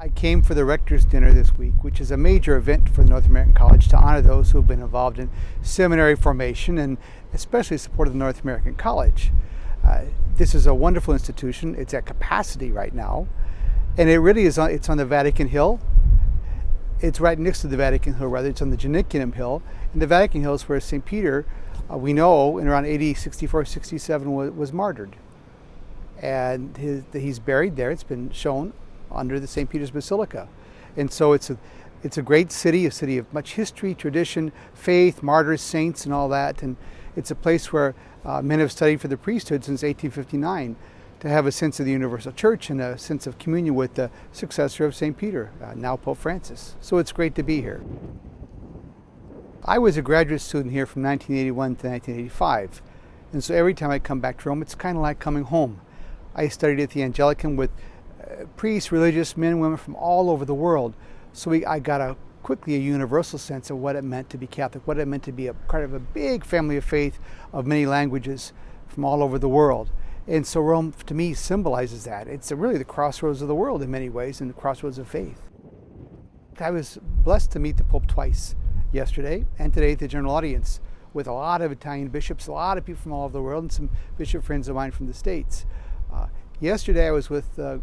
I came for the Rector's Dinner this week, which is a major event for the North American College to honor those who have been involved in seminary formation and especially support of the North American College. This is a wonderful institution. It's at capacity right now, and it really is. It's on the Vatican Hill. It's right next to the Vatican Hill, rather. It's on the Janiculum Hill. And the Vatican Hill is where St. Peter, we know, in around AD 64, 67, was martyred. And he's buried there. It's been shown under the St. Peter's Basilica. And so it's a great city, a city of much history, tradition, faith, martyrs, saints, and all that. And it's a place where men have studied for the priesthood since 1859 to have a sense of the universal church and a sense of communion with the successor of St. Peter, now Pope Francis. So it's great to be here. I was a graduate student here from 1981 to 1985. And so every time I come back to Rome, it's kind of like coming home. I studied at the Angelicum with priests, religious men and women from all over the world. So I got quickly a universal sense of what it meant to be Catholic, what it meant to be a part of a big family of faith of many languages from all over the world. And so Rome, to me, symbolizes that. It's really the crossroads of the world in many ways and the crossroads of faith. I was blessed to meet the Pope twice, yesterday and today at the general audience, with a lot of Italian bishops, a lot of people from all over the world, and some bishop friends of mine from the States. Yesterday I was with a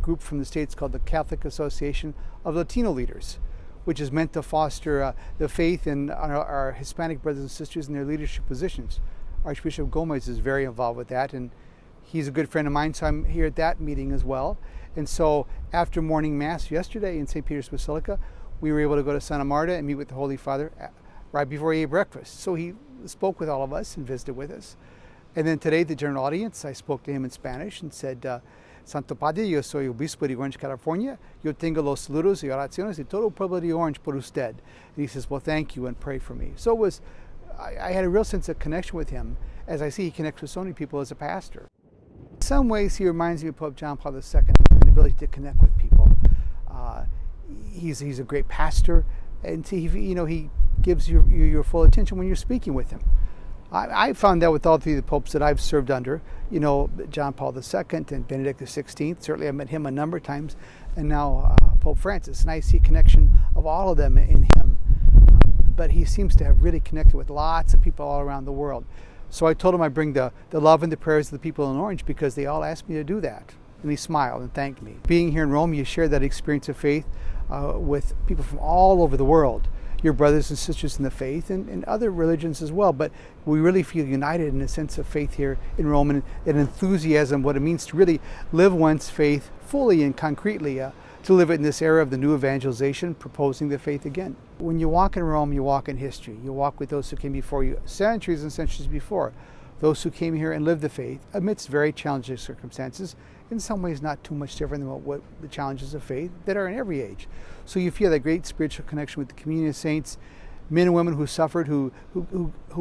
group from the States called the Catholic Association of Latino Leaders, which is meant to foster the faith in our Hispanic brothers and sisters in their leadership positions. Archbishop Gomez is very involved with that, and he's a good friend of mine, so I'm here at that meeting as well. And so after morning Mass yesterday in St. Peter's Basilica, we were able to go to Santa Marta and meet with the Holy Father right before he ate breakfast. So he spoke with all of us and visited with us. And then today, the general audience, I spoke to him in Spanish and said, Santo Padre, yo soy obispo de Orange, California. Yo tengo los saludos y oraciones de todo el pueblo de Orange por usted. And he says, well, thank you and pray for me. So I had a real sense of connection with him, as I see he connects with so many people as a pastor. In some ways, he reminds me of Pope John Paul II and the ability to connect with people. He's a great pastor, and he gives you your full attention when you're speaking with him. I found that with all three of the popes that I've served under, John Paul II and Benedict XVI. Certainly I met him a number of times, and now Pope Francis. And I see a connection of all of them in him. But he seems to have really connected with lots of people all around the world. So I told him I'd bring the love and the prayers of the people in Orange because they all asked me to do that. And he smiled and thanked me. Being here in Rome, you share that experience of faith with people from all over the world. Your brothers and sisters in the faith and other religions as well. But we really feel united in a sense of faith here in Rome and an enthusiasm, what it means to really live one's faith fully and concretely, to live it in this era of the new evangelization, proposing the faith again. When you walk in Rome, you walk in history. You walk with those who came before you, centuries and centuries before. Those who came here and lived the faith amidst very challenging circumstances, in some ways not too much different than what the challenges of faith that are in every age. So you feel that great spiritual connection with the community of saints, men and women who suffered, who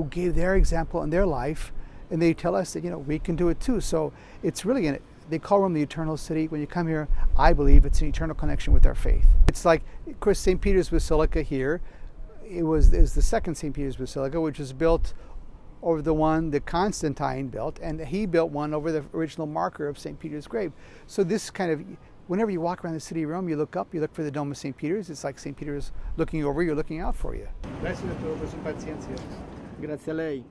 gave their example in their life, and they tell us that we can do it too. So it's really they call Rome the eternal city. When you come here, I believe it's an eternal connection with our faith. It's like, of course, St. Peter's Basilica here. It was the second St. Peter's Basilica, which was built over the one that Constantine built, and he built one over the original marker of St. Peter's grave. So this kind of, whenever you walk around the city of Rome, you look up, you look for the Dome of St. Peter's. It's like St. Peter's looking over you, looking out for you. Grazie a lei.